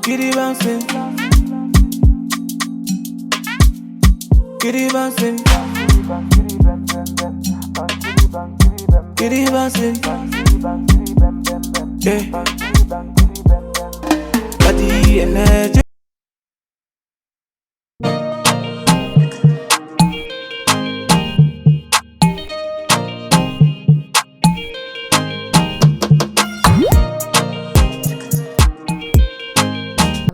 Kitty bouncing, kitty bouncing, kitty bouncing, yeah. Body energy.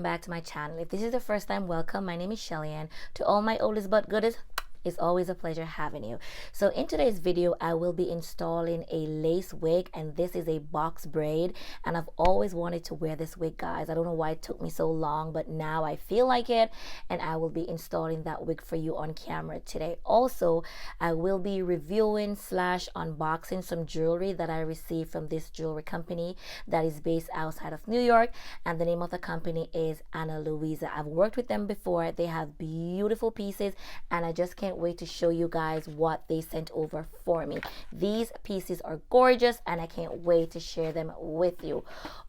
Back to my channel. If this is the first time, welcome. My name is Shelly, and to all my oldest but goodest, it's always a pleasure having you. So in today's video, I will be installing a lace wig, and this is a box braid, and I've always wanted to wear this wig, guys. I don't know why it took me so long, but now I feel like it, and I will be installing that wig for you on camera today. Also, I will be reviewing / unboxing some jewelry that I received from this jewelry company that is based outside of New York, and the name of the company is Luisa. I've worked with them before. They have beautiful pieces, and I just can't wait to show you guys what they sent over for me. These pieces are gorgeous, and I can't wait to share them with you.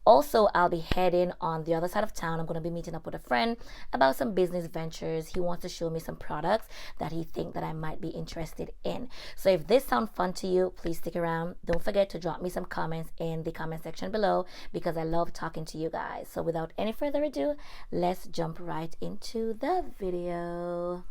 Also, I'll be heading on the other side of town. I'm going to be meeting up with a friend about some business ventures. He wants to show me some products that he thinks that I might be interested in. So if this sounds fun to you, please stick around. Don't forget to drop me some comments in the comment section below, because I love talking to you guys. So without any further ado, let's jump right into the video.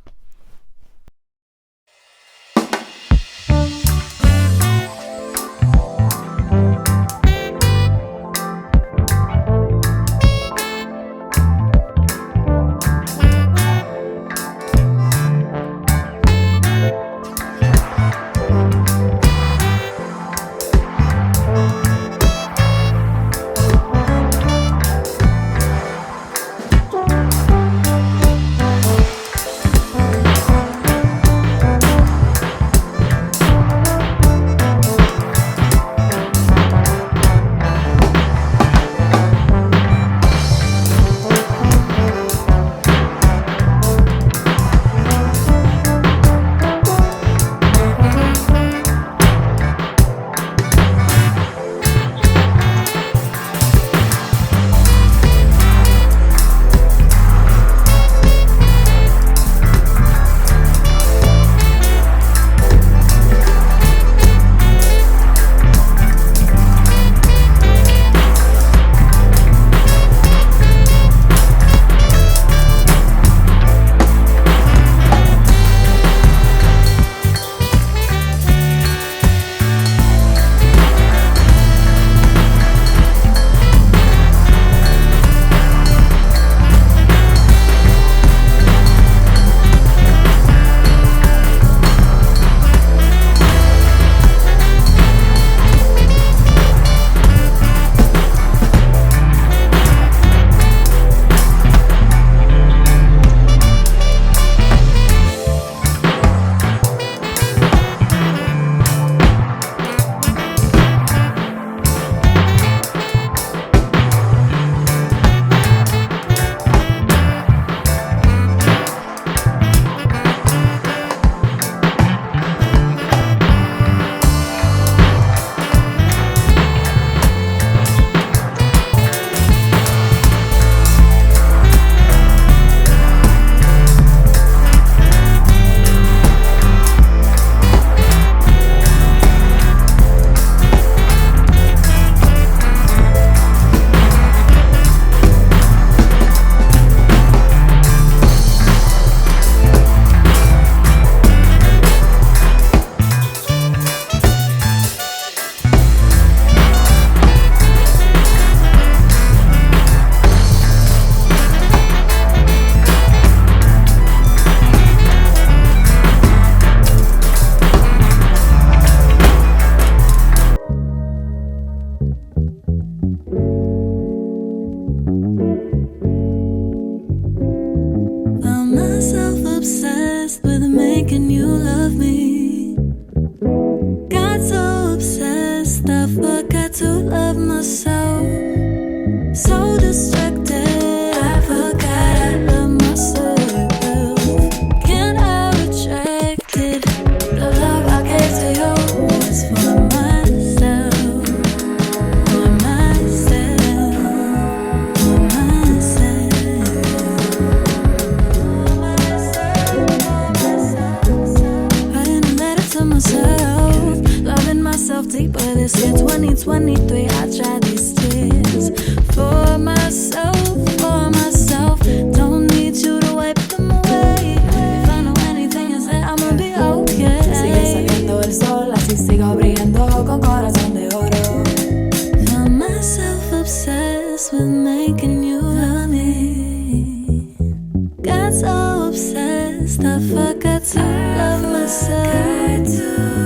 making you love me. Got so obsessed, I forgot to love myself. So distracted, I forgot I love myself. Can't I retract it? The love I gave to you was for myself. For myself. For myself. 23, I tried these tears for myself, for myself. Don't need you to wipe them away. If I know anything, I say I'ma be okay. Sigue saliendo el sol, así sigo brillando con corazón de oro. Found myself obsessed with making you love me. Got so obsessed, I forgot to love myself.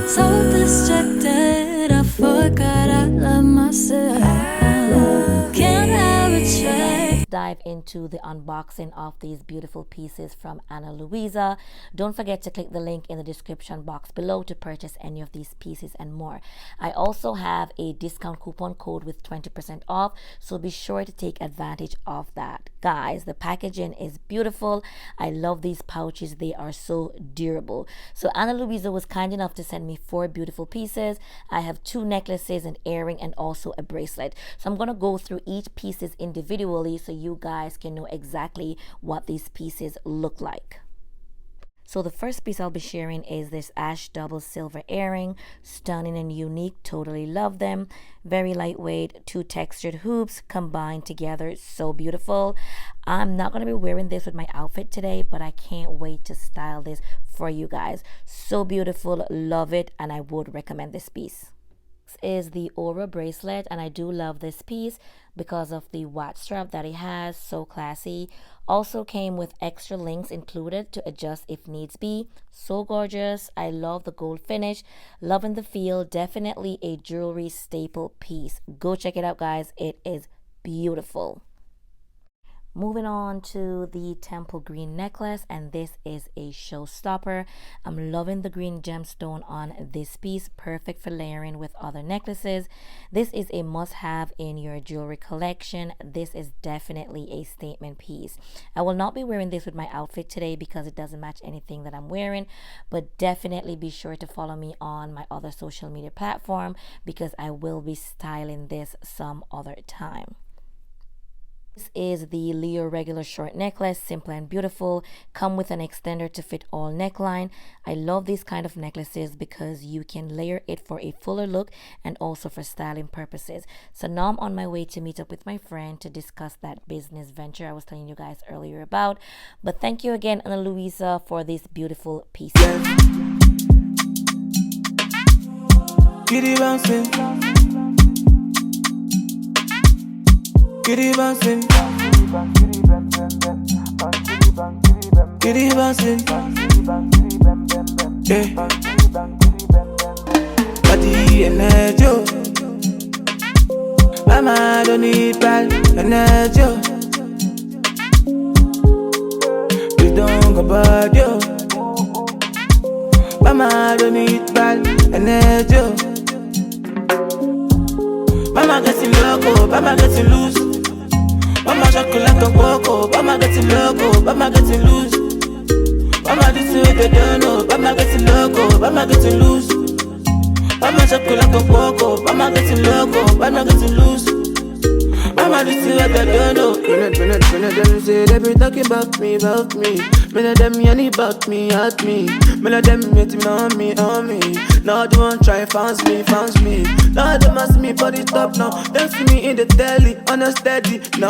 So distracted, I forgot I love myself. Can't have a track. Dive into the unboxing of these beautiful pieces from Luisa. Don't forget to click the link in the description box below to purchase any of these pieces and more. I also have a discount coupon code with 20% off, so be sure to take advantage of that. Guys, the packaging is beautiful. I love these pouches. They are so durable. So Luisa was kind enough to send me 4 beautiful pieces. I have 2 necklaces, an earring, and also a bracelet. So I'm going to go through each pieces individually so you guys can know exactly what these pieces look like. So the first piece I'll be sharing is this ash double silver earring. Stunning and unique. Totally love them. Very lightweight. 2 textured hoops combined together. So beautiful. I'm not going to be wearing this with my outfit today, but I can't wait to style this for you guys. So beautiful. Love it, and I would recommend this piece. Is the aura bracelet, and I do love this piece because of the watch strap that it has. So classy. Also came with extra links included to adjust if needs be. So gorgeous. I love the gold finish. Loving the feel. Definitely a jewelry staple piece. Go check it out, guys. It is beautiful. Moving on to the temple green necklace, and this is a showstopper. I'm loving the green gemstone on this piece. Perfect for layering with other necklaces. This is a must-have in your jewelry collection. This is definitely a statement piece. I will not be wearing this with my outfit today because it doesn't match anything that I'm wearing, but definitely be sure to follow me on my other social media platform because I will be styling this some other time. This is the Leo regular short necklace, simple and beautiful. Come with an extender to fit all neckline. I love these kind of necklaces because you can layer it for a fuller look and also for styling purposes. So now I'm on my way to meet up with my friend to discuss that business venture I was telling you guys earlier about. But thank you again, Luisa, for this beautiful piece. Kitty bouncing. Kitty bouncing. Kitty bouncing. Yeah. Body energy. Mama don't need bad energy. Please don't go bad, yo. Mama don't need bad energy. Mama getting loco, mama getting loose. Mama shocking like a coco, mama getting loco, mama getting loose. Mama this way they don't know, mama getting loco, mama getting loose. Mama shocking like a coco, mama getting loco, mama getting loose. Mama this way they don't know. Minute them say they be talking about me. Minute them yanny about me, at me. Minute them hating on me. Now they won't try fans me. Now they must me for the top now. They see me in the telly, on a steady now.